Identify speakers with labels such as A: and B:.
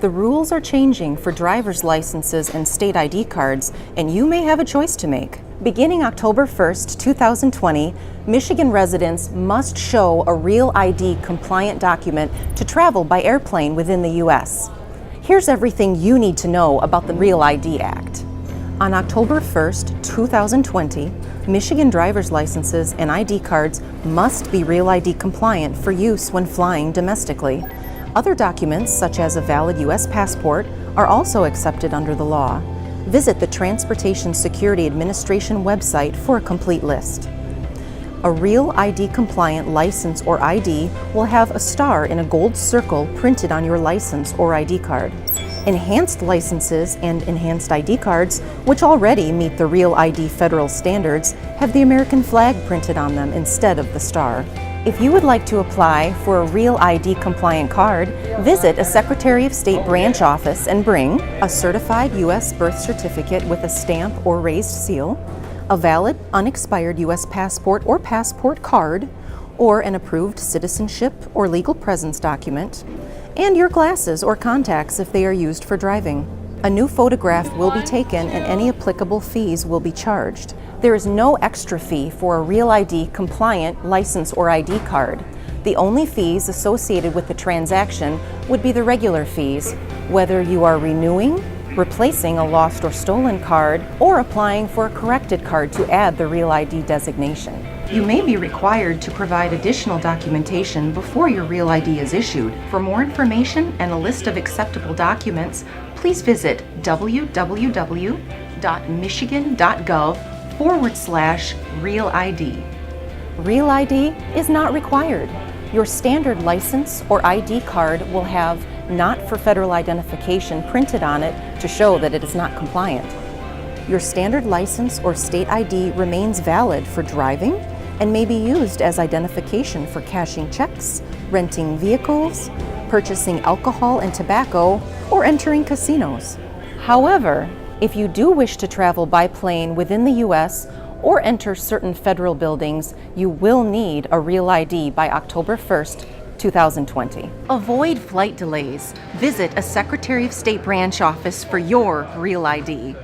A: The rules are changing for driver's licenses and state ID cards, and you may have a choice to make. Beginning October 1st, 2020, Michigan residents must show a Real ID compliant document to travel by airplane within the U.S. Here's everything you need to know about the Real ID Act. On October 1st, 2020, Michigan driver's licenses and ID cards must be Real ID compliant for use when flying domestically. Other documents, such as a valid U.S. passport, are also accepted under the law. Visit the Transportation Security Administration website for a complete list. A Real ID compliant license or ID will have a star in a gold circle printed on your license or ID card. Enhanced licenses and enhanced ID cards, which already meet the Real ID federal standards, have the American flag printed on them instead of the star. If you would like to apply for a Real ID compliant card, visit a Secretary of State branch office and bring a certified U.S. birth certificate with a stamp or raised seal, a valid, unexpired U.S. passport or passport card, or an approved citizenship or legal presence document, and your glasses or contacts if they are used for driving. A new photograph will be taken and any applicable fees will be charged. There is no extra fee for a Real ID compliant license or ID card. The only fees associated with the transaction would be the regular fees, whether you are renewing, replacing a lost or stolen card, or applying for a corrected card to add the Real ID designation. You may be required to provide additional documentation before your Real ID is issued. For more information and a list of acceptable documents, please visit www.michigan.gov/Real ID. Real ID is not required. Your standard license or ID card will have "Not for Federal Identification" printed on it to show that it is not compliant. Your standard license or state ID remains valid for driving and may be used as identification for cashing checks, renting vehicles, purchasing alcohol and tobacco, or entering casinos. However, if you do wish to travel by plane within the U.S. or enter certain federal buildings, you will need a Real ID by October 1st, 2020. Avoid flight delays. Visit a Secretary of State branch office for your Real ID.